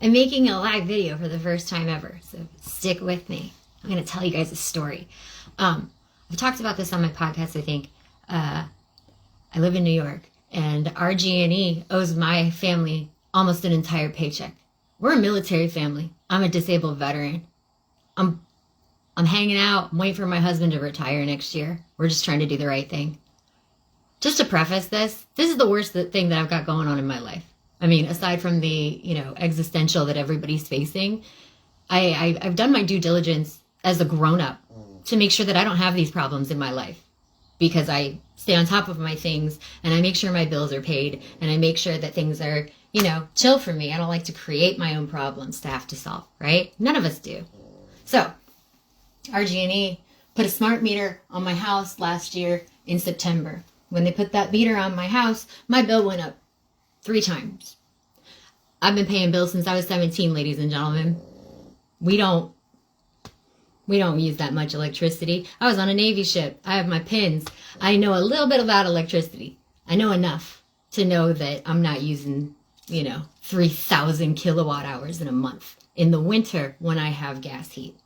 I'm making a live video for the first time ever, so stick with me. I'm going to tell you guys a story. I've talked about this on my podcast, I think. I live in New York, and RGE owes my family almost an entire paycheck. We're a military family. I'm a disabled veteran. I'm hanging out. I'm waiting for my husband to retire next year. We're just trying to do the right thing. Just to preface this is the worst thing that I've got going on in my life. I mean, aside from the, existential that everybody's facing, I've done my due diligence as a grown-up to make sure that I don't have these problems in my life, because I stay on top of my things and I make sure my bills are paid and I make sure that things are, chill for me. I don't like to create my own problems to have to solve, right? None of us do. So RG&E put a smart meter on my house last year in September. When they put that meter on my house, my bill went up 3 times. I've been paying bills since I was 17, ladies and gentlemen. We don't use that much electricity. I was on a Navy ship. I have my pins. I know a little bit about electricity. I know enough to know that I'm not using, 3,000 kilowatt hours in a month in the winter when I have gas heat.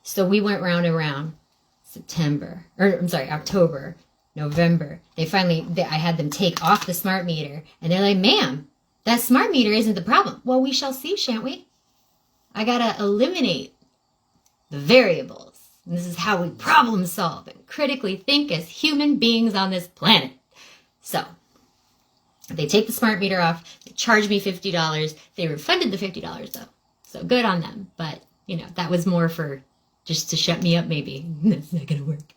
So we went round and round. October, November. I had them take off the smart meter, and they're like, ma'am, that smart meter isn't the problem. Well, we shall see, shan't we? I gotta eliminate the variables. And this is how we problem solve and critically think as human beings on this planet. So they take the smart meter off, they charge me $50. They refunded the $50 though. So good on them. But, that was more for just to shut me up maybe. That's not gonna work.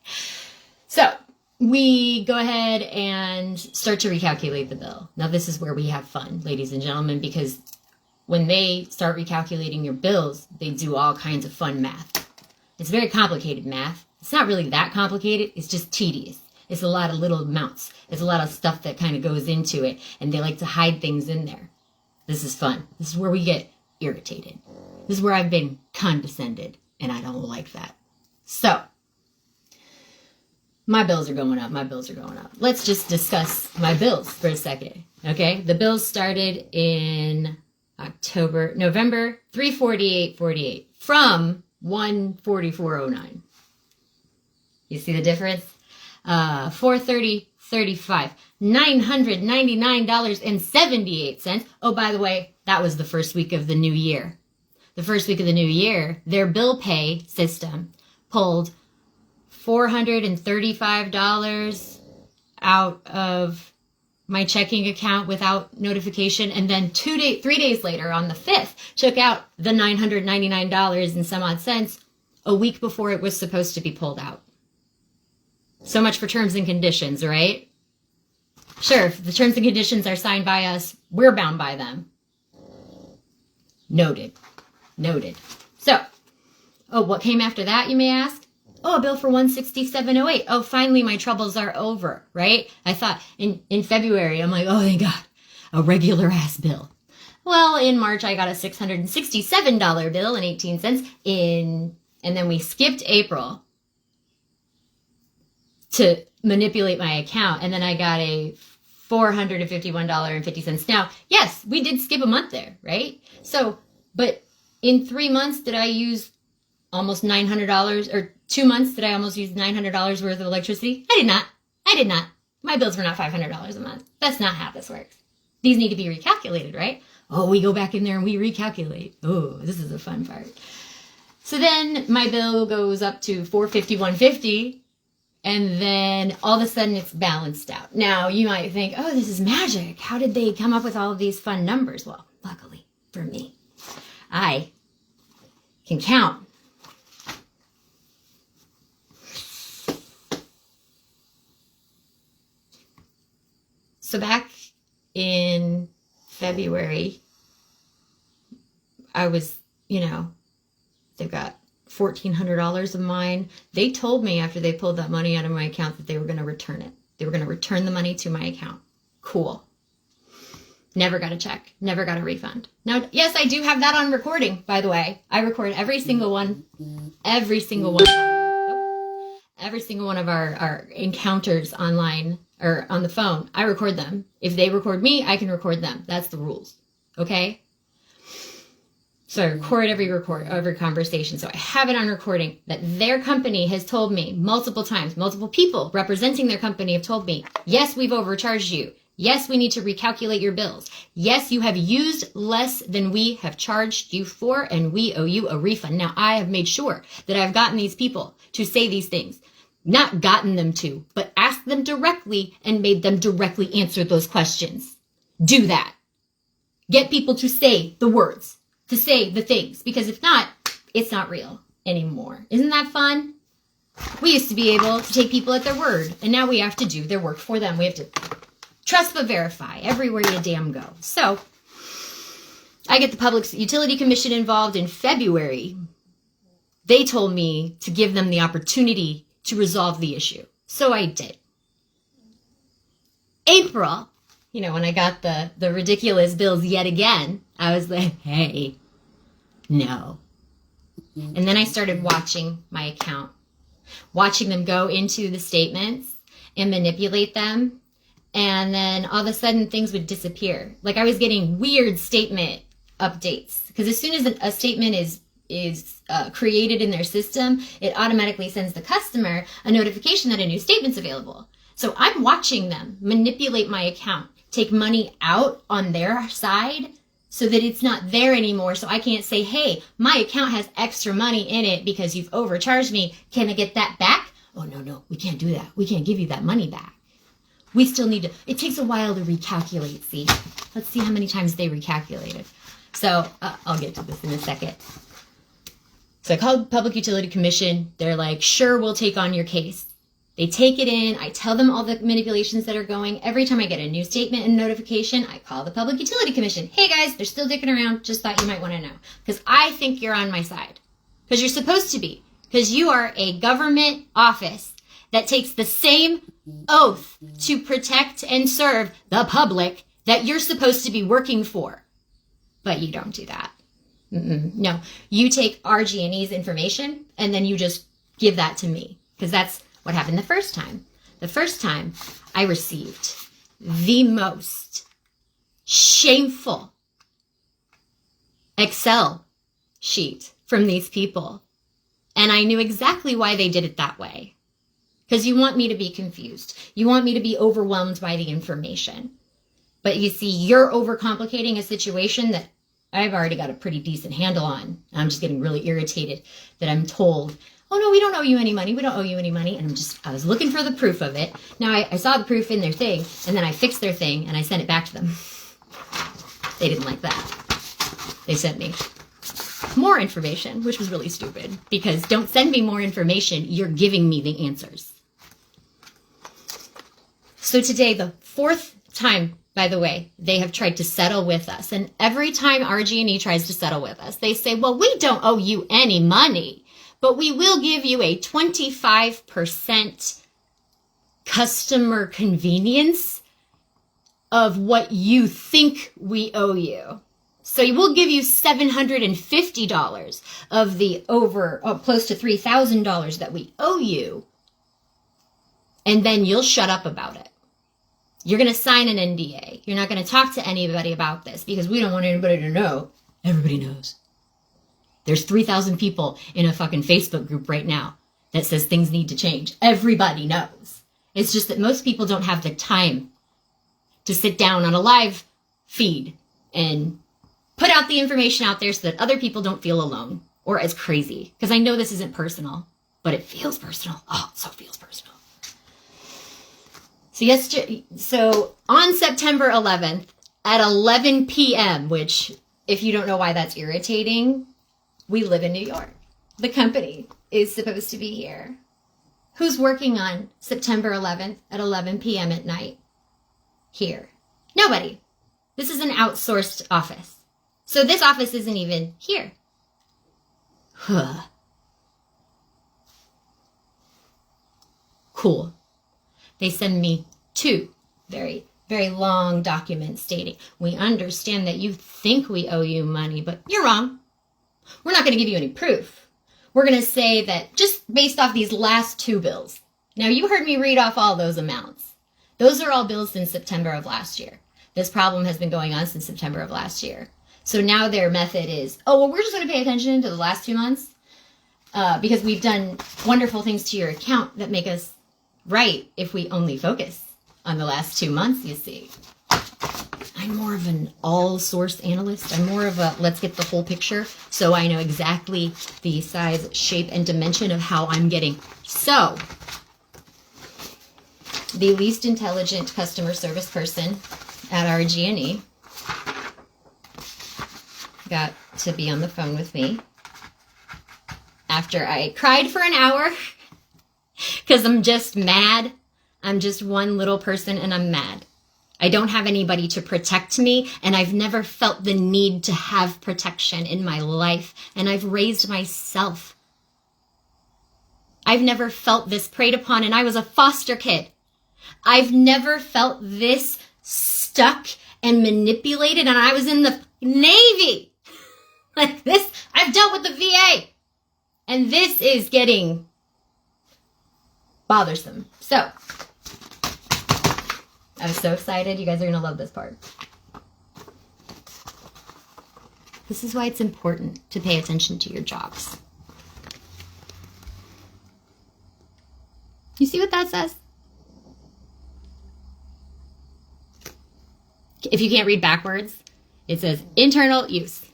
So we go ahead and start to recalculate the bill. Now this is where we have fun, ladies and gentlemen, because when they start recalculating your bills, they do all kinds of fun math. It's very complicated math. It's not really that complicated. It's just tedious. It's a lot of little amounts. It's a lot of stuff that kind of goes into it, and they like to hide things in there. This is fun. This is where we get irritated. This is where I've been condescended, and I don't like that. So my bills are going up. My bills are going up. Let's just discuss my bills for a second. Okay? The bills started in November, $348.48 from $144.09. You see the difference? $430.35, $999.78. Oh, by the way, that was the first week of the new year. The first week of the new year, their bill pay system pulled $435 out of my checking account without notification, and then 3 days later, on the 5th, took out the $999 and some odd cents a week before it was supposed to be pulled out. So much for terms and conditions, right? Sure, if the terms and conditions are signed by us, we're bound by them. Noted. So, what came after that, you may ask? Oh, a bill for $167.08. Oh, finally my troubles are over, right? I thought in February, I'm like, oh, thank God, a regular ass bill. Well, in March, I got a $667 bill and 18 cents and then we skipped April to manipulate my account. And then I got a $451.50. Now, yes, we did skip a month there, right? So, but in 3 months, did I use almost $900, or 2 months, did I almost use $900 worth of electricity? I did not. My bills were not $500 a month. That's not how this works. These need to be recalculated, right? Oh, we go back in there and we recalculate. Oh, this is the fun part. So then my bill goes up to $451.50, and then all of a sudden it's balanced out. Now you might think, oh, this is magic. How did they come up with all of these fun numbers? Well, luckily for me, I can count. So back in February, I was, they've got $1,400 of mine. They told me after they pulled that money out of my account that they were going to return it. They were going to return the money to my account. Cool. Never got a check. Never got a refund. Now, yes, I do have that on recording, by the way. I record every single one of our encounters online or on the phone. I record them. If they record me, I can record them. That's the rules. Okay? So I record every conversation. So I have it on recording that their company has told me multiple times, multiple people representing their company have told me, yes, we've overcharged you. Yes, we need to recalculate your bills. Yes, you have used less than we have charged you for, and we owe you a refund. Now, I have made sure that I've gotten these people to say these things. Not gotten them to, but asked them directly and made them directly answer those questions. Do that. Get people to say the words, to say the things, because if not, it's not real anymore. Isn't that fun? We used to be able to take people at their word, and now we have to do their work for them. We have to trust but verify everywhere you damn go. So I get the Public Utility Commission involved in February. They told me to give them the opportunity to resolve the issue. So I did. April, when I got the ridiculous bills yet again, I was like, hey, no. And then I started watching my account, watching them go into the statements and manipulate them. And then all of a sudden things would disappear. Like I was getting weird statement updates because as soon as a statement is created in their system, it automatically sends the customer a notification that a new statement's available. So I'm watching them manipulate my account, take money out on their side so that it's not there anymore. So I can't say, hey, my account has extra money in it because you've overcharged me. Can I get that back? Oh, no, we can't do that. We can't give you that money back. We still need to, it takes a while to recalculate, see? Let's see how many times they recalculated. So I'll get to this in a second. So I called Public Utility Commission. They're like, sure, we'll take on your case. They take it in. I tell them all the manipulations that are going. Every time I get a new statement and notification, I call the Public Utility Commission. Hey guys, they're still dicking around. Just thought you might want to know. Because I think you're on my side. Because you're supposed to be. Because you are a government office that takes the same oath to protect and serve the public that you're supposed to be working for. But you don't do that. No, you take RG&E's information and then you just give that to me because that's what happened the first time. The first time I received the most shameful Excel sheet from these people. And I knew exactly why they did it that way. Because you want me to be confused. You want me to be overwhelmed by the information. But you see, you're overcomplicating a situation that I've already got a pretty decent handle on. I'm just getting really irritated that I'm told, oh no, we don't owe you any money. We don't owe you any money. And I was looking for the proof of it. Now I saw the proof in their thing and then I fixed their thing and I sent it back to them. They didn't like that. They sent me more information, which was really stupid because don't send me more information. You're giving me the answers. So today, the fourth time, by the way, they have tried to settle with us. And every time RG&E tries to settle with us, they say, well, we don't owe you any money, but we will give you a 25% customer convenience of what you think we owe you. So we'll give you $750 of the close to $3,000 that we owe you. And then you'll shut up about it. You're going to sign an NDA. You're not going to talk to anybody about this because we don't want anybody to know. Everybody knows. There's 3,000 people in a fucking Facebook group right now that says things need to change. Everybody knows. It's just that most people don't have the time to sit down on a live feed and put out the information out there so that other people don't feel alone or as crazy. Because I know this isn't personal, but it feels personal. Oh, it so feels personal. So on September 11th at 11 p.m., which if you don't know why that's irritating, we live in New York. The company is supposed to be here. Who's working on September 11th at 11 p.m. at night? Here. Nobody. This is an outsourced office. So this office isn't even here. Cool. They send me 2 very, very long documents stating, we understand that you think we owe you money, but you're wrong. We're not going to give you any proof. We're going to say that just based off these last 2 bills. Now, you heard me read off all those amounts. Those are all bills since September of last year. This problem has been going on since September of last year. So now their method is, oh, well, we're just going to pay attention to the last 2 months because we've done wonderful things to your account that make us right if we only focus on the last 2 months, you see. I'm more of an all-source analyst. I'm more of a let's get the whole picture so I know exactly the size, shape, and dimension of how I'm getting. So, the least intelligent customer service person at RGE got to be on the phone with me after I cried for an hour because I'm just mad. I'm just one little person and I'm mad. I don't have anybody to protect me, and I've never felt the need to have protection in my life, and I've raised myself. I've never felt this preyed upon, and I was a foster kid. I've never felt this stuck and manipulated, and I was in the Navy. Like this, I've dealt with the VA, and this is getting bothersome. So, I was so excited. You guys are going to love this part. This is why it's important to pay attention to your jobs. You see what that says? If you can't read backwards, it says internal use.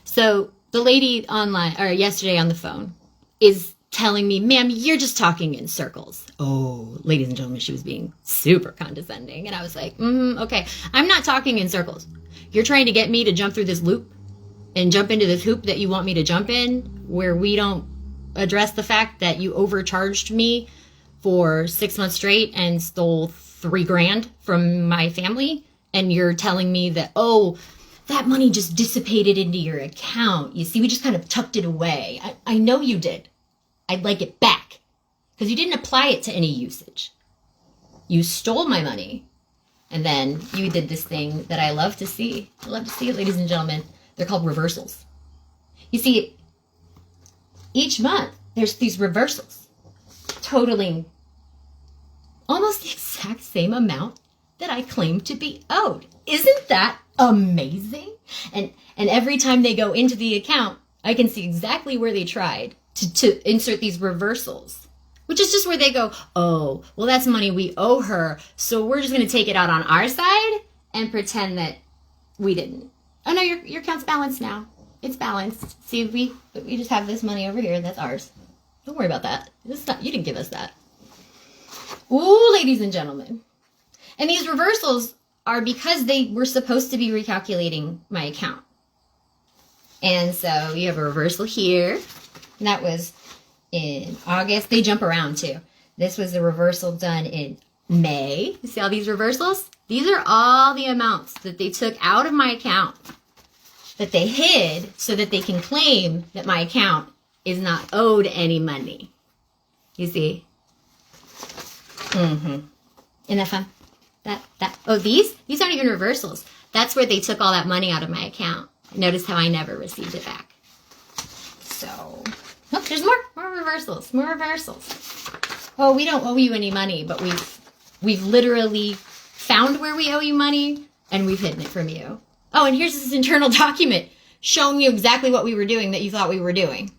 So the lady online, or yesterday on the phone, is telling me, ma'am, you're just talking in circles. Oh, ladies and gentlemen, she was being super condescending. And I was like, okay, I'm not talking in circles. You're trying to get me to jump through this loop and jump into this hoop that you want me to jump in, where we don't address the fact that you overcharged me for 6 months straight and stole $3,000 from my family. And you're telling me that, oh, that money just dissipated into your account. You see, we just kind of tucked it away. I know you did. I'd like it back because you didn't apply it to any usage. You stole my money, and then you did this thing that I love to see. I love to see it, ladies and gentlemen. They're called reversals. You see, each month there's these reversals totaling almost the exact same amount that I claim to be owed. Isn't that amazing? And every time they go into the account, I can see exactly where they tried to insert these reversals, which is just where they go, oh, well, that's money we owe her, so we're just going to take it out on our side and pretend that we didn't. Oh, no, your account's balanced now. It's balanced. See, we just have this money over here, that's ours. Don't worry about that. It's not, you didn't give us that. Ooh, ladies and gentlemen. And these reversals are because they were supposed to be recalculating my account. And so you have a reversal here. And that was in August. They jump around too. This was a reversal done in May. You see all these reversals? These are all the amounts that they took out of my account that they hid so that they can claim that my account is not owed any money. You see? Isn't that fun? Oh, these aren't even reversals. That's where they took all that money out of my account. Notice how I never received it back. So, oh, there's more reversals, more reversals. Oh, we don't owe you any money, but we've literally found where we owe you money and we've hidden it from you. Oh, and here's this internal document showing you exactly what we were doing that you thought we were doing.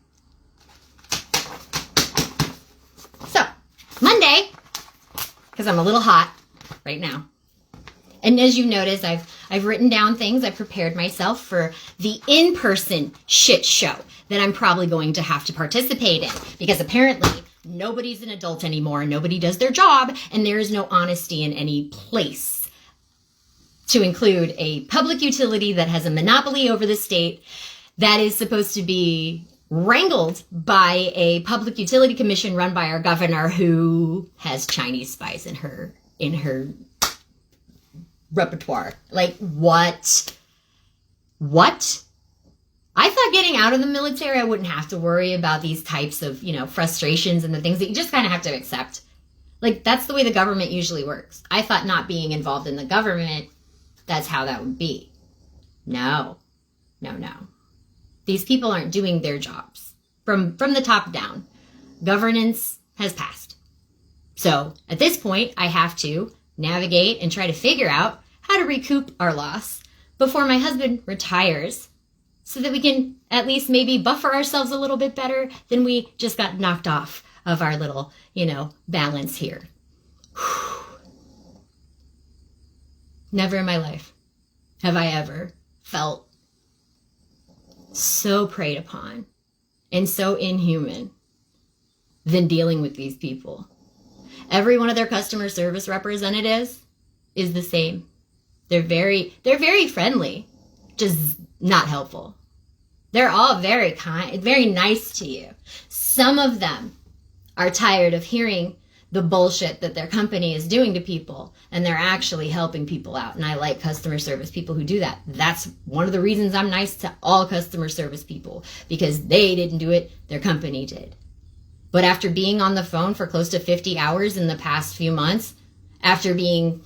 So, Monday, because I'm a little hot right now. And as you notice, I've written down things. I've prepared myself for the in-person shit show that I'm probably going to have to participate in. Because apparently, nobody's an adult anymore. Nobody does their job. And there is no honesty in any place. To include a public utility that has a monopoly over the state that is supposed to be wrangled by a public utility commission run by our governor who has Chinese spies in her repertoire. Like, what? I thought getting out of the military, I wouldn't have to worry about these types of, frustrations and the things that you just kind of have to accept. Like, that's the way the government usually works. I thought not being involved in the government, that's how that would be. No. These people aren't doing their jobs. From the top down, governance has passed. So at this point, I have to navigate and try to figure out how to recoup our loss before my husband retires so that we can at least maybe buffer ourselves a little bit better than we just got knocked off of our little, balance here. Never in my life have I ever felt so preyed upon and so inhuman than dealing with these people. Every one of their customer service representatives is the same. They're very friendly, just not helpful. They're all very kind, very nice to you. Some of them are tired of hearing the bullshit that their company is doing to people, and they're actually helping people out. And I like customer service people who do that. That's one of the reasons I'm nice to all customer service people, because they didn't do it, their company did. But after being on the phone for close to 50 hours in the past few months, after being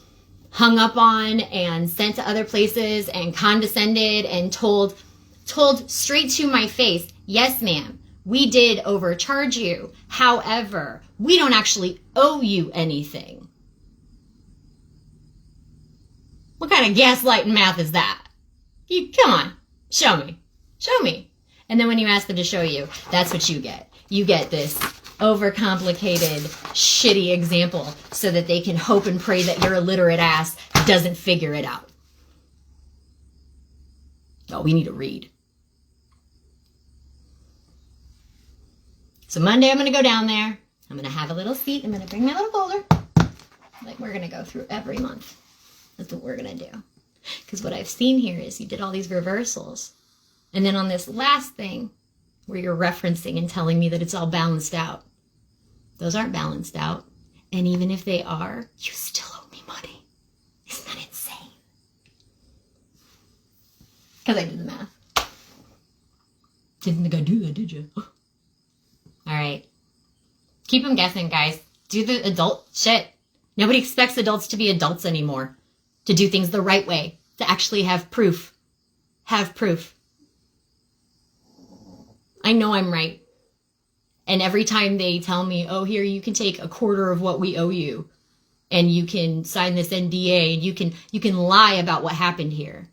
hung up on and sent to other places and condescended and told straight to my face, yes, ma'am, we did overcharge you. However, we don't actually owe you anything. What kind of gaslighting math is that? Come on, show me. And then when you ask them to show you, that's what you get. You get this overcomplicated, shitty example so that they can hope and pray that your illiterate ass doesn't figure it out. Oh, we need to read. So Monday I'm going to go down there. I'm going to have a little seat. I'm going to bring my little folder. Like we're going to go through every month. That's what we're going to do. Because what I've seen here is you did all these reversals. And then on this last thing, where you're referencing and telling me that it's all balanced out. Those aren't balanced out. And even if they are, you still owe me money. Isn't that insane? Because I did the math. Didn't think I'd do that, did you? All right. Keep them guessing, guys. Do the adult shit. Nobody expects adults to be adults anymore. To do things the right way. To actually have proof. Have proof. I know I'm right. And every time they tell me, oh, here, you can take a quarter of what we owe you. And you can sign this NDA. And you can lie about what happened here.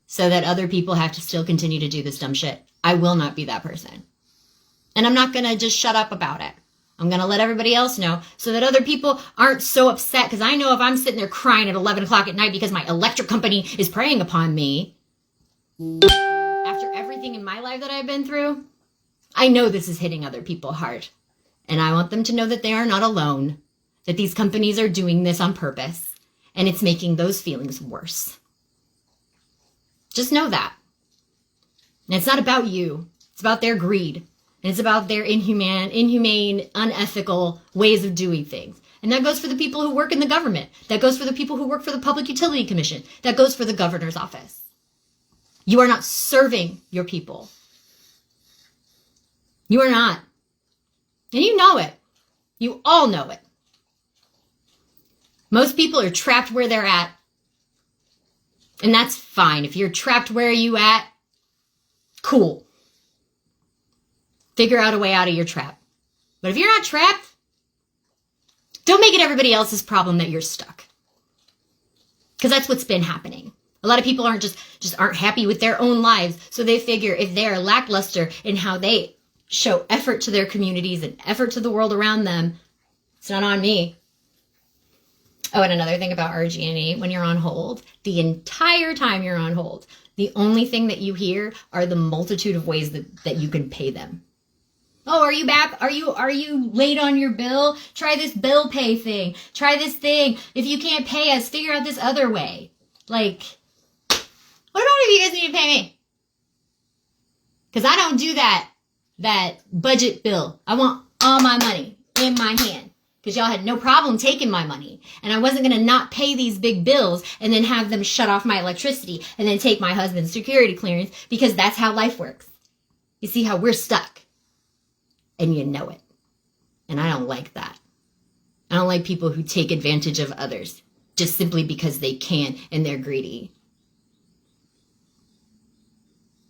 So that other people have to still continue to do this dumb shit. I will not be that person. And I'm not going to just shut up about it. I'm going to let everybody else know so that other people aren't so upset. Because I know if I'm sitting there crying at 11 o'clock at night because my electric company is preying upon me, after everything in my life that I've been through, I know this is hitting other people hard. And I want them to know that they are not alone. That these companies are doing this on purpose. And it's making those feelings worse. Just know that. And it's not about you. It's about their greed. And it's about their inhumane, unethical ways of doing things. And that goes for the people who work in the government. That goes for the people who work for the Public Utility Commission. That goes for the governor's office. You are not serving your people. You are not. And you know it. You all know it. Most people are trapped where they're at. And that's fine. If you're trapped where you at, cool. Figure out a way out of your trap. But if you're not trapped, don't make it everybody else's problem that you're stuck. Because that's what's been happening. A lot of people aren't aren't happy with their own lives. So they figure if they're lackluster in how they show effort to their communities and effort to the world around them, it's not on me. Oh, and another thing about RG&E, when you're on hold, the entire time you're on hold, the only thing that you hear are the multitude of ways that you can pay them. Oh, are you back? Are you late on your bill? Try this bill pay thing. Try this thing. If you can't pay us, figure out this other way. Like, what about if you guys need to pay me? Because I don't do that budget bill. I want all my money in my hand. Because y'all had no problem taking my money. And I wasn't going to not pay these big bills and then have them shut off my electricity and then take my husband's security clearance, because that's how life works. You see how we're stuck. And you know it. And I don't like that. I don't like people who take advantage of others just simply because they can and they're greedy.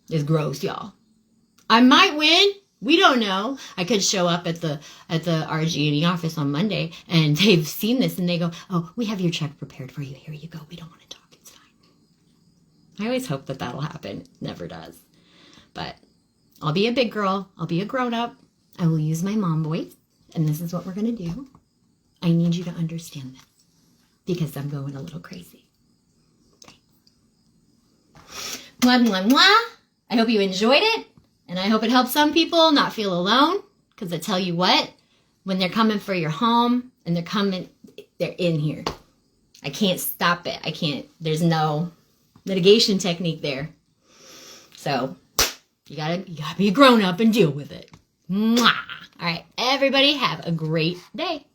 It's gross, y'all. I might win. We don't know. I could show up at the RG&E office on Monday and they've seen this and they go, oh, we have your check prepared for you. Here you go. We don't want to talk. It's fine. I always hope that that'll happen. It never does. But I'll be a big girl. I'll be a grown-up. I will use my mom voice. And this is what we're going to do. I need you to understand this because I'm going a little crazy. Okay. Mwah, mwah, mwah. I hope you enjoyed it. And I hope it helps some people not feel alone. Because I tell you what, when they're coming for your home and they're in here. I can't stop it. I can't. There's no mitigation technique there. So you gotta be a grown up and deal with it. Mwah! All right, everybody have a great day.